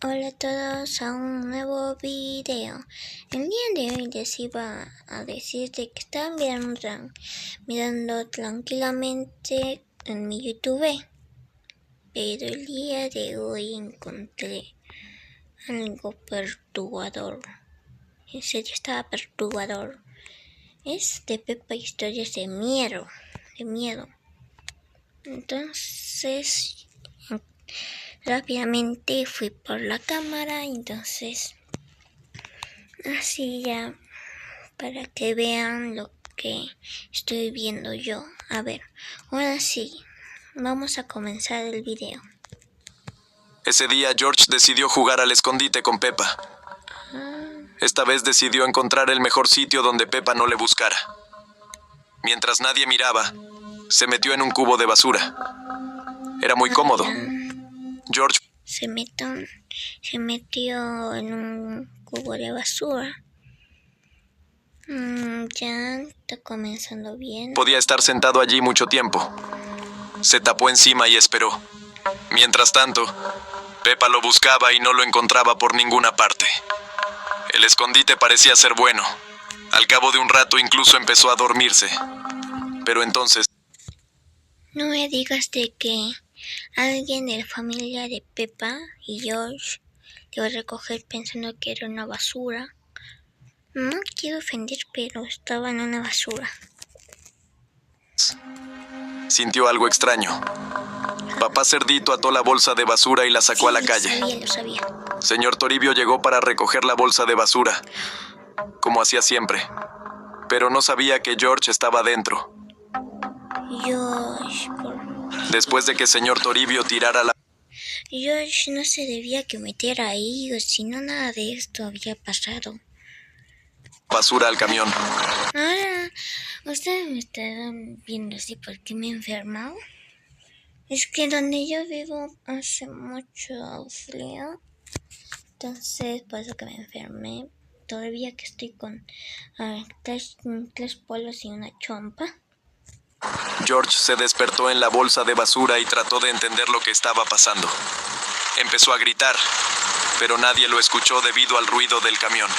Hola a todos a un nuevo video. El día de hoy les iba a decir de que estaba mirando tranquilamente en mi YouTube, pero el día de hoy encontré algo perturbador. En serio estaba perturbador. Es de Pepa Historias de miedo. Entonces rápidamente fui por la cámara, entonces así ya para que vean lo que estoy viendo yo. A ver, ahora sí, vamos a comenzar el video. Ese día George decidió jugar al escondite con Pepa. Esta vez decidió encontrar el mejor sitio donde Pepa no le buscara. Mientras nadie miraba, se metió en un cubo de basura. Era muy cómodo. George se metió en un cubo de basura. Ya está comenzando bien. podía estar sentado allí mucho tiempo. Se tapó encima y esperó. Mientras tanto, Pepa lo buscaba y no lo encontraba por ninguna parte. El escondite parecía ser bueno. Al cabo de un rato incluso empezó a dormirse. Pero entonces... No me digas de que alguien de la familia de Pepa y George le va a recoger pensando que era una basura. No quiero ofender, pero estaba en una basura. sintió algo extraño. Papá Cerdito ató la bolsa de basura y la sacó a la calle. Lo sabía. Señor Toribio llegó para recoger la bolsa de basura, como hacía siempre. Pero no sabía que George estaba dentro. Después de que señor Toribio tirara la George no se debía que meter ahí, o si no nada de esto había pasado. basura al camión. Ahora, ustedes me estarán viendo así porque me he enfermado. Es que donde yo vivo hace mucho frío, entonces por eso que me enfermé. Todavía que estoy con tres polos y una chompa. George se despertó en la bolsa de basura y trató de entender lo que estaba pasando. Empezó a gritar, pero nadie lo escuchó debido al ruido del camión.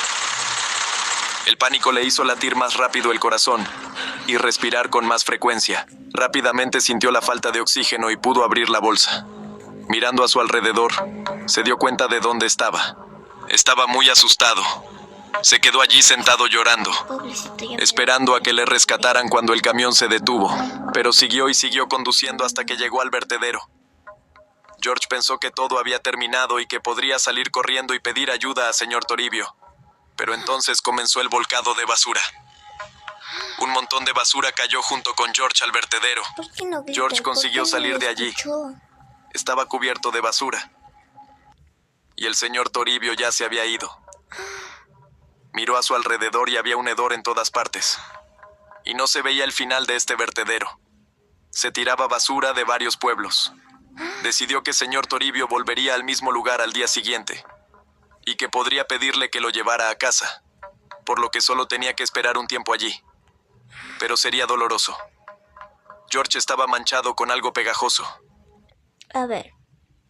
El pánico le hizo latir más rápido el corazón y respirar con más frecuencia. Rápidamente sintió la falta de oxígeno y pudo abrir la bolsa. Mirando a su alrededor, se dio cuenta de dónde estaba. Estaba muy asustado. Se quedó allí sentado llorando, esperando a que le rescataran cuando el camión se detuvo, pero siguió y siguió conduciendo hasta que llegó al vertedero. George pensó que todo había terminado y que podría salir corriendo y pedir ayuda a señor Toribio. Pero entonces comenzó el volcado de basura. Un montón de basura cayó junto con George al vertedero. George consiguió salir de allí. Estaba cubierto de basura. Y el señor Toribio ya se había ido. Miró a su alrededor y había un hedor en todas partes. Y no se veía el final de este vertedero. Se tiraba basura de varios pueblos. Decidió que señor Toribio volvería al mismo lugar al día siguiente. Y que podría pedirle que lo llevara a casa, por lo que solo tenía que esperar un tiempo allí. Pero sería doloroso. George estaba manchado con algo pegajoso. A ver,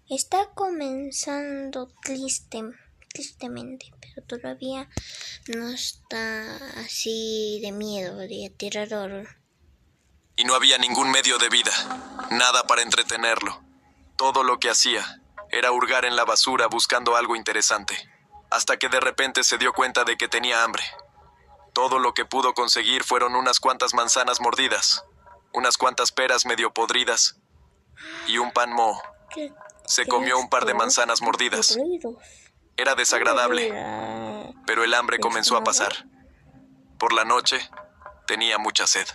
está comenzando tristemente, pero todavía no está así de miedo, de aterrador. Y no había ningún medio de vida, nada para entretenerlo. Todo lo que hacía era hurgar en la basura buscando algo interesante, hasta que de repente se dio cuenta de que tenía hambre. Todo lo que pudo conseguir fueron unas cuantas manzanas mordidas, unas cuantas peras medio podridas y un pan moho. Se comió un par de manzanas mordidas. Era desagradable, pero el hambre comenzó a pasar. Por la noche, tenía mucha sed.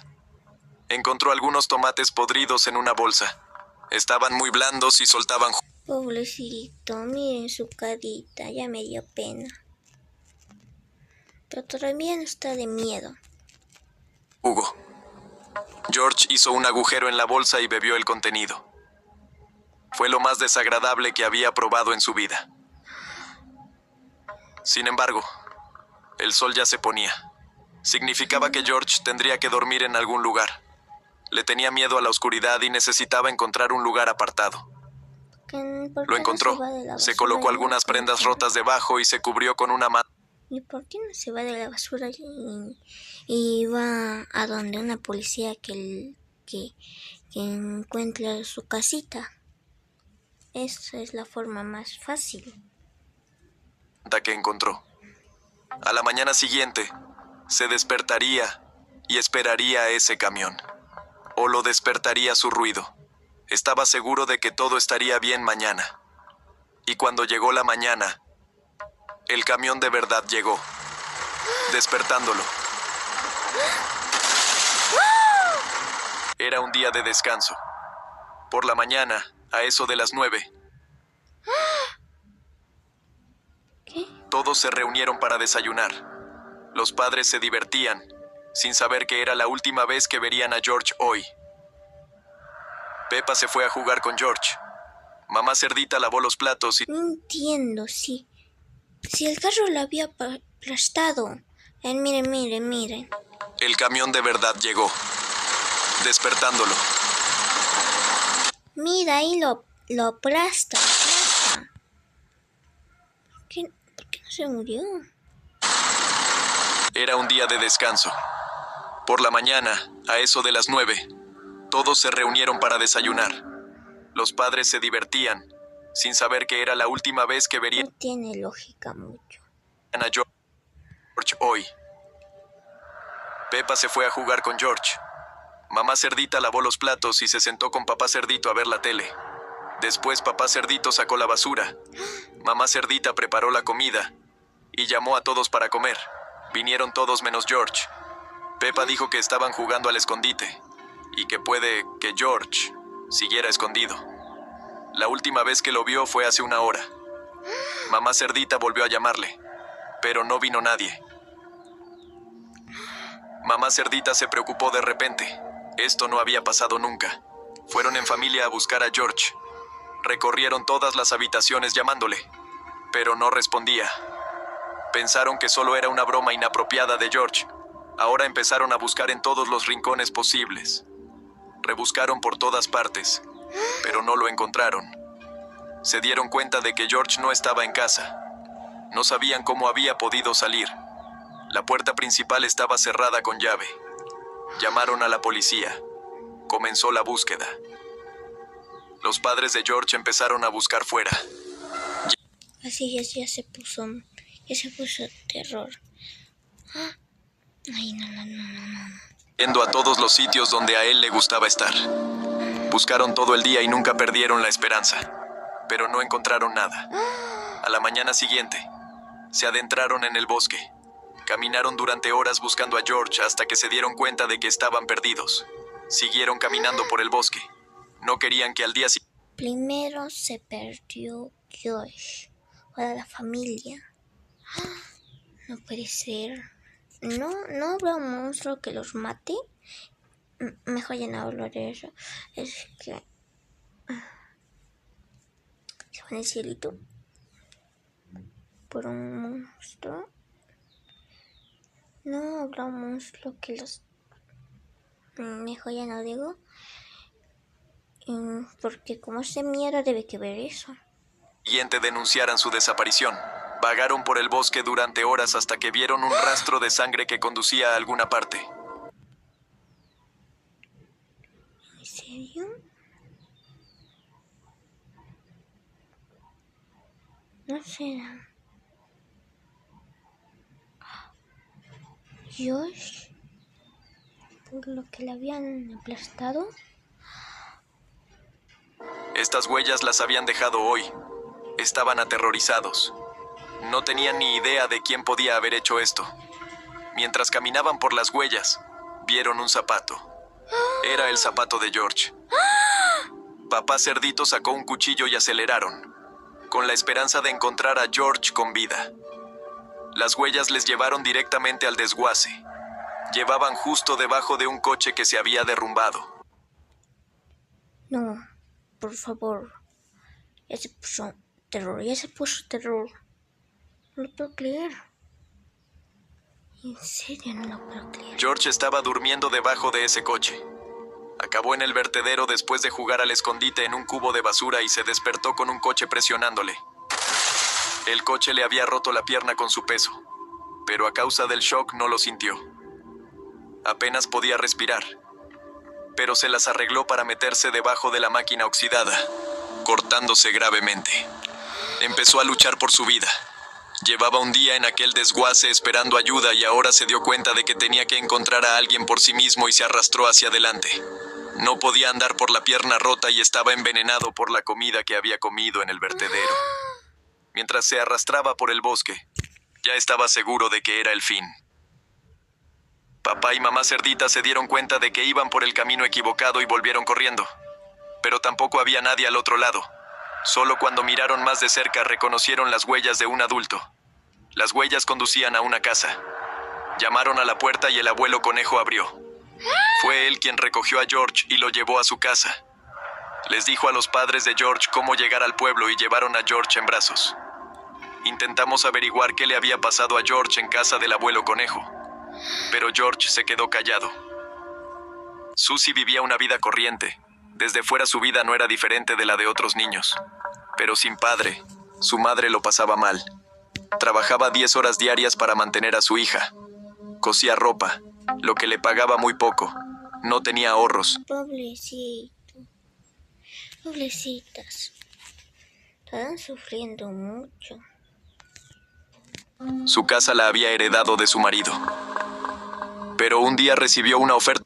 Encontró algunos tomates podridos en una bolsa. Estaban muy blandos y soltaban Pobrecito, miren su carita, ya me dio pena. Pero todavía no está de miedo. jugo. George hizo un agujero en la bolsa y bebió el contenido. Fue lo más desagradable que había probado en su vida. Sin embargo, el sol ya se ponía. Significaba que George tendría que dormir en algún lugar. Le tenía miedo a la oscuridad y necesitaba encontrar un lugar apartado. ¿Por Lo qué no encontró. se va de la Se basura colocó y algunas no prendas encuentra? rotas debajo y se cubrió con una manta. ¿Y por qué no se va de la basura y va a donde una policía que encuentra su casita? Esa es la forma más fácil. Que encontró. A la mañana siguiente, se despertaría y esperaría a ese camión. O lo despertaría su ruido. Estaba seguro de que todo estaría bien mañana. Y cuando llegó la mañana, el camión de verdad llegó, despertándolo. Era un día de descanso. Por la mañana, a eso de las 9, ¿Qué? todos se reunieron para desayunar. Los padres se divertían, sin saber que era la última vez que verían a George hoy. Peppa se fue a jugar con George. Mamá Cerdita lavó los platos y No entiendo, si el carro lo había aplastado. Miren. el camión de verdad llegó, despertándolo. Mira, ahí lo aplasta. ¿Por qué no se murió? Era un día de descanso. Por la mañana, a eso de las 9, todos se reunieron para desayunar. Los padres se divertían, sin saber que era la última vez que verían No tiene lógica mucho. a George hoy. Peppa se fue a jugar con George. Mamá Cerdita lavó los platos y se sentó con papá Cerdito a ver la tele. Después papá Cerdito sacó la basura. Mamá Cerdita preparó la comida y llamó a todos para comer. Vinieron todos menos George. Peppa dijo que estaban jugando al escondite y que puede que George siguiera escondido. La última vez que lo vio fue hace una hora. Mamá Cerdita volvió a llamarle, pero no vino nadie. Mamá Cerdita se preocupó de repente. Esto no había pasado nunca. Fueron en familia a buscar a George. Recorrieron todas las habitaciones llamándole, pero no respondía. Pensaron que solo era una broma inapropiada de George. Ahora empezaron a buscar en todos los rincones posibles. Rebuscaron por todas partes, pero no lo encontraron. Se dieron cuenta de que George no estaba en casa. No sabían cómo había podido salir. La puerta principal estaba cerrada con llave. Llamaron a la policía. Comenzó la búsqueda. Los padres de George empezaron a buscar fuera. Así ya se puso terror. Ay, no. Yendo a todos los sitios donde a él le gustaba estar. Buscaron todo el día y nunca perdieron la esperanza, pero no encontraron nada. A la mañana siguiente, se adentraron en el bosque. Caminaron durante horas buscando a George hasta que se dieron cuenta de que estaban perdidos. Siguieron caminando por el bosque. No querían que al día siguiente... Primero se perdió Josh. Ahora la familia. No puede ser. No habrá un monstruo que los mate. Mejor ya no hablar de eso. Es que se va en el cielito por un monstruo. No habrá un monstruo que los... Mejor ya no digo. Porque como es de miedo debe que ver eso. Siguiente denunciaran su desaparición. Vagaron por el bosque durante horas hasta que vieron un rastro de sangre que conducía a alguna parte. ¿En serio? No será. Josh, por lo que le habían aplastado. Estas huellas las habían dejado hoy. Estaban aterrorizados. No tenían ni idea de quién podía haber hecho esto. Mientras caminaban por las huellas, vieron un zapato. Era el zapato de George. Papá Cerdito sacó un cuchillo y aceleraron, con la esperanza de encontrar a George con vida. Las huellas les llevaron directamente al desguace. Llevaban justo debajo de un coche que se había derrumbado. No, por favor. Ya se puso terror. No lo puedo creer. En serio, no lo puedo creer. George estaba durmiendo debajo de ese coche. Acabó en el vertedero después de jugar al escondite en un cubo de basura y se despertó con un coche presionándole. El coche le había roto la pierna con su peso, pero a causa del shock no lo sintió. Apenas podía respirar, pero se las arregló para meterse debajo de la máquina oxidada, cortándose gravemente. Empezó a luchar por su vida. Llevaba un día en aquel desguace esperando ayuda y ahora se dio cuenta de que tenía que encontrar a alguien por sí mismo y se arrastró hacia adelante. No podía andar por la pierna rota y estaba envenenado por la comida que había comido en el vertedero. Mientras se arrastraba por el bosque, ya estaba seguro de que era el fin. Papá y mamá cerdita se dieron cuenta de que iban por el camino equivocado y volvieron corriendo. Pero tampoco había nadie al otro lado. Solo cuando miraron más de cerca reconocieron las huellas de un adulto. Las huellas conducían a una casa. Llamaron a la puerta y el abuelo conejo abrió. Fue él quien recogió a George y lo llevó a su casa. Les dijo a los padres de George cómo llegar al pueblo y llevaron a George en brazos. Intentamos averiguar qué le había pasado a George en casa del abuelo conejo, pero George se quedó callado. Susie vivía una vida corriente. Desde fuera su vida no era diferente de la de otros niños. Pero sin padre, su madre lo pasaba mal. Trabajaba 10 horas diarias para mantener a su hija. Cosía ropa, lo que le pagaba muy poco. No tenía ahorros. Pobrecito. Pobrecitas. Están sufriendo mucho. Su casa la había heredado de su marido. Pero un día recibió una oferta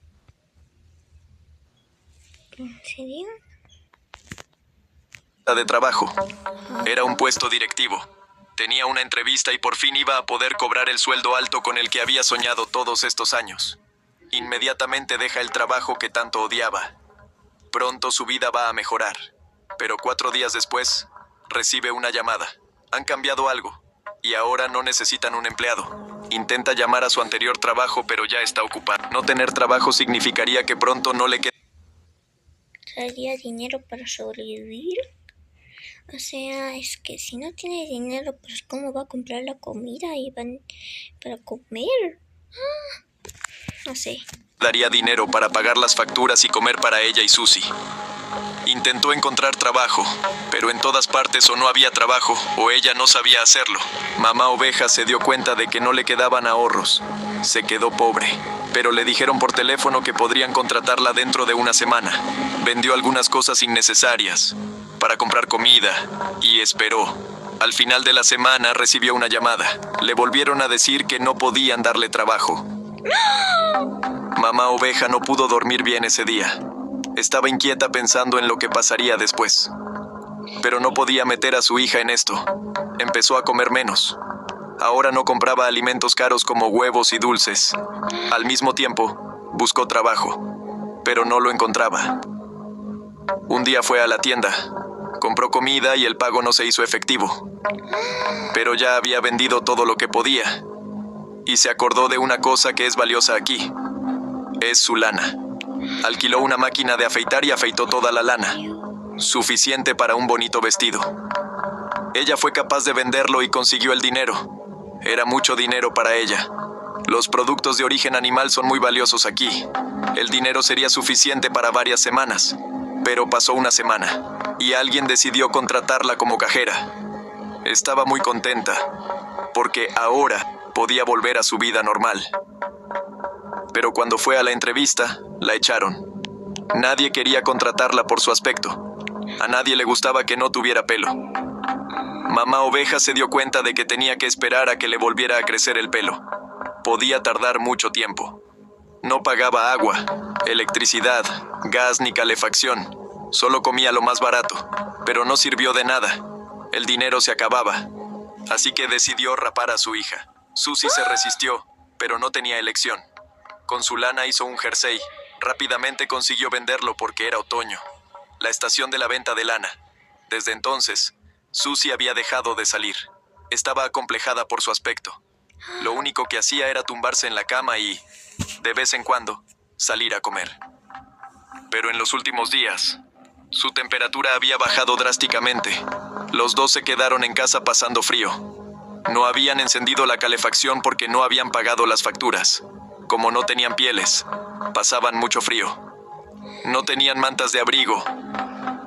¿En serio? de trabajo. Era un puesto directivo. Tenía una entrevista y por fin iba a poder cobrar el sueldo alto con el que había soñado todos estos años. Inmediatamente deja el trabajo que tanto odiaba. Pronto su vida va a mejorar. Pero 4 días después, recibe una llamada. Han cambiado algo, y ahora no necesitan un empleado. Intenta llamar a su anterior trabajo, pero ya está ocupado. No tener trabajo significaría que pronto no le queda. ¿Traería dinero para sobrevivir? O sea, es que si no tiene dinero, pues ¿cómo va a comprar la comida y van para comer? No sé. Daría dinero para pagar las facturas y comer para ella y Susie. Intentó encontrar trabajo, pero en todas partes o no había trabajo o ella no sabía hacerlo. Mamá Oveja se dio cuenta de que no le quedaban ahorros. Se quedó pobre, pero le dijeron por teléfono que podrían contratarla dentro de una semana. Vendió algunas cosas innecesarias para comprar comida y esperó. Al final de la semana recibió una llamada. Le volvieron a decir que no podían darle trabajo. Mamá Oveja no pudo dormir bien ese día. Estaba inquieta pensando en lo que pasaría después. Pero no podía meter a su hija en esto. Empezó a comer menos. Ahora no compraba alimentos caros como huevos y dulces. Al mismo tiempo, buscó trabajo, pero no lo encontraba. Un día fue a la tienda. Compró comida y el pago no se hizo efectivo. Pero ya había vendido todo lo que podía. Y se acordó de una cosa que es valiosa aquí. Es su lana. Alquiló una máquina de afeitar y afeitó toda la lana. Suficiente para un bonito vestido. Ella fue capaz de venderlo y consiguió el dinero. Era mucho dinero para ella. Los productos de origen animal son muy valiosos aquí. El dinero sería suficiente para varias semanas. Pero pasó una semana y alguien decidió contratarla como cajera. Estaba muy contenta, porque ahora podía volver a su vida normal. Pero cuando fue a la entrevista, la echaron. Nadie quería contratarla por su aspecto. A nadie le gustaba que no tuviera pelo. Mamá Oveja se dio cuenta de que tenía que esperar a que le volviera a crecer el pelo. Podía tardar mucho tiempo. No pagaba agua, electricidad, gas ni calefacción. Solo comía lo más barato, pero no sirvió de nada. El dinero se acababa. Así que decidió rapar a su hija. Susie se resistió, pero no tenía elección. Con su lana hizo un jersey. Rápidamente consiguió venderlo porque era otoño. La estación de la venta de lana. Desde entonces, Susie había dejado de salir. Estaba acomplejada por su aspecto. Lo único que hacía era tumbarse en la cama y, de vez en cuando, salir a comer. Pero en los últimos días, su temperatura había bajado drásticamente. Los dos se quedaron en casa pasando frío. No habían encendido la calefacción porque no habían pagado las facturas. Como no tenían pieles, pasaban mucho frío. No tenían mantas de abrigo.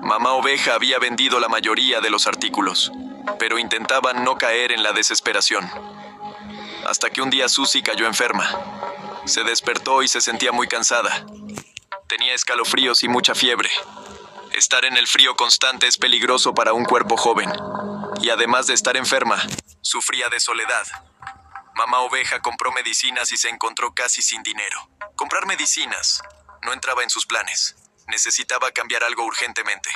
Mamá Oveja había vendido la mayoría de los artículos, pero intentaban no caer en la desesperación. Hasta que un día Susie cayó enferma. Se despertó y se sentía muy cansada. Tenía escalofríos y mucha fiebre. Estar en el frío constante es peligroso para un cuerpo joven. Y además de estar enferma, sufría de soledad. Mamá Oveja compró medicinas y se encontró casi sin dinero. Comprar medicinas no entraba en sus planes. Necesitaba cambiar algo urgentemente.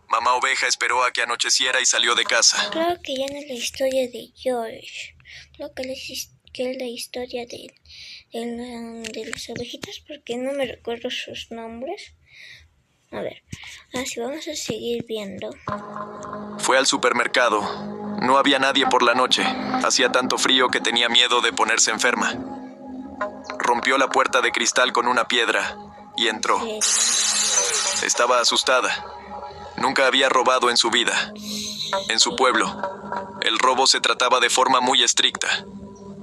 Mamá Oveja esperó a que anocheciera y salió de casa. Creo que ya no es la historia de George. Creo que es la historia de las ovejitas, porque no me recuerdo sus nombres. A ver, así vamos a seguir viendo. Fue al supermercado. No había nadie por la noche. Hacía tanto frío que tenía miedo de ponerse enferma. Rompió la puerta de cristal con una piedra y entró. Estaba asustada. Nunca había robado en su vida. En su pueblo, el robo se trataba de forma muy estricta.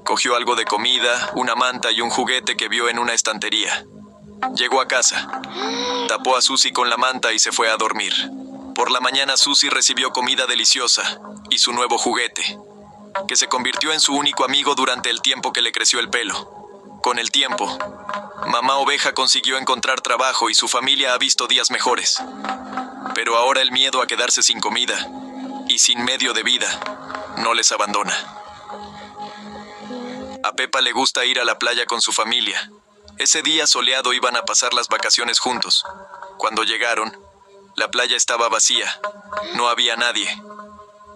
Cogió algo de comida, una manta y un juguete que vio en una estantería. Llegó a casa. Tapó a Susie con la manta y se fue a dormir. Por la mañana Susie recibió comida deliciosa y su nuevo juguete, que se convirtió en su único amigo durante el tiempo que le creció el pelo. Con el tiempo, Mamá Oveja consiguió encontrar trabajo y su familia ha visto días mejores. Pero ahora el miedo a quedarse sin comida y sin medio de vida no les abandona. A Peppa le gusta ir a la playa con su familia. Ese día soleado iban a pasar las vacaciones juntos. Cuando llegaron, la playa estaba vacía. No había nadie.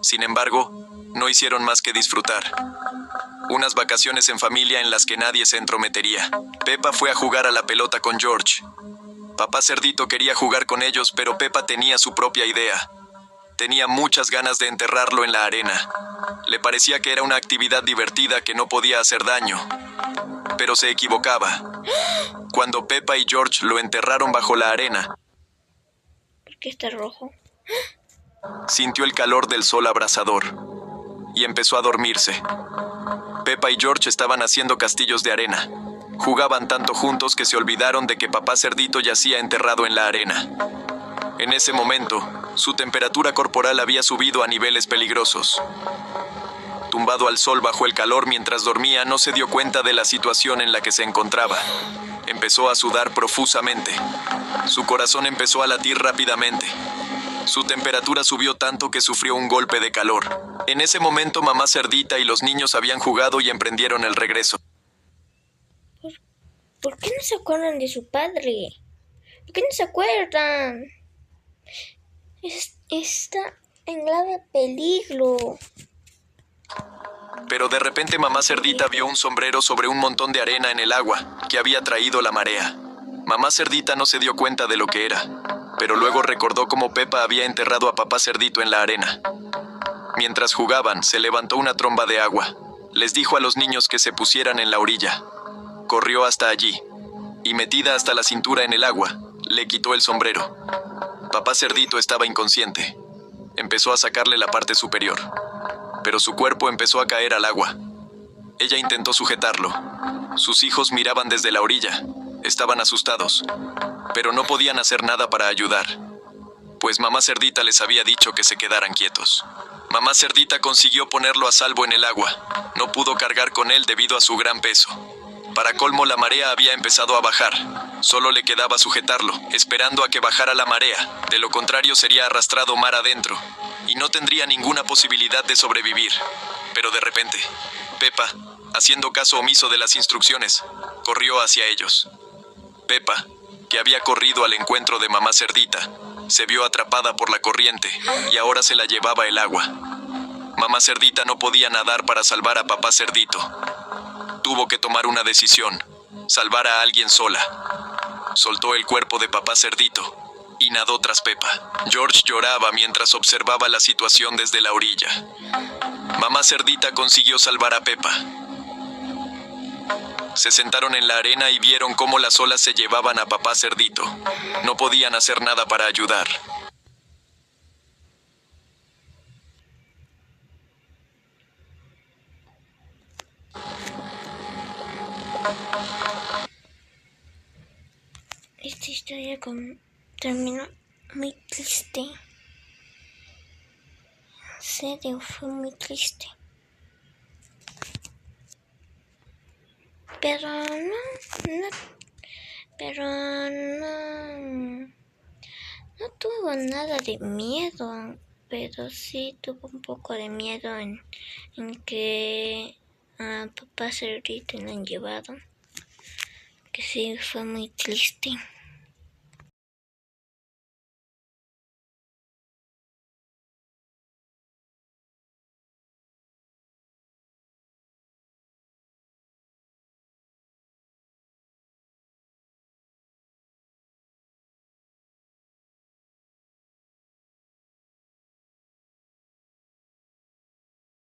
Sin embargo, no hicieron más que disfrutar. Unas vacaciones en familia en las que nadie se entrometería. Peppa fue a jugar a la pelota con George. Papá Cerdito quería jugar con ellos, pero Peppa tenía su propia idea. Tenía muchas ganas de enterrarlo en la arena. Le parecía que era una actividad divertida que no podía hacer daño. Pero se equivocaba. Cuando Peppa y George lo enterraron bajo la arena, ¿Por qué está rojo? sintió el calor del sol abrasador y empezó a dormirse. Peppa y George estaban haciendo castillos de arena. Jugaban tanto juntos que se olvidaron de que Papá Cerdito yacía enterrado en la arena. En ese momento, su temperatura corporal había subido a niveles peligrosos. Tumbado al sol bajo el calor mientras dormía, no se dio cuenta de la situación en la que se encontraba. Empezó a sudar profusamente. Su corazón empezó a latir rápidamente. Su temperatura subió tanto que sufrió un golpe de calor. En ese momento, Mamá Cerdita y los niños habían jugado y emprendieron el regreso. ¿Por qué no se acuerdan de su padre? ¿Por qué no se acuerdan? Está en grave peligro. Pero de repente Mamá Cerdita vio un sombrero sobre un montón de arena en el agua que había traído la marea. Mamá Cerdita no se dio cuenta de lo que era, pero luego recordó cómo Peppa había enterrado a Papá Cerdito en la arena. Mientras jugaban, se levantó una tromba de agua. Les dijo a los niños que se pusieran en la orilla. Corrió hasta allí, y metida hasta la cintura en el agua, le quitó el sombrero. Papá Cerdito estaba inconsciente. Empezó a sacarle la parte superior, pero su cuerpo empezó a caer al agua. Ella intentó sujetarlo. Sus hijos miraban desde la orilla. Estaban asustados, pero no podían hacer nada para ayudar, pues Mamá Cerdita les había dicho que se quedaran quietos. Mamá Cerdita consiguió ponerlo a salvo en el agua. No pudo cargar con él debido a su gran peso. Para colmo, la marea había empezado a bajar. Solo le quedaba sujetarlo, esperando a que bajara la marea. De lo contrario, sería arrastrado mar adentro y no tendría ninguna posibilidad de sobrevivir. Pero de repente, Peppa, haciendo caso omiso de las instrucciones, corrió hacia ellos. Peppa, que había corrido al encuentro de Mamá Cerdita, se vio atrapada por la corriente y ahora se la llevaba el agua. Mamá Cerdita no podía nadar para salvar a Papá Cerdito. Tuvo que tomar una decisión: salvar a alguien sola. Soltó el cuerpo de Papá Cerdito y nadó tras Peppa. George lloraba mientras observaba la situación desde la orilla. Mamá Cerdita consiguió salvar a Peppa. Se sentaron en la arena y vieron cómo las olas se llevaban a Papá Cerdito. No podían hacer nada para ayudar. historia terminó muy triste. En serio, fue muy triste. Pero no tuvo nada de miedo, pero sí tuvo un poco de miedo en que a papá Cerdito lo han llevado, que sí fue muy triste.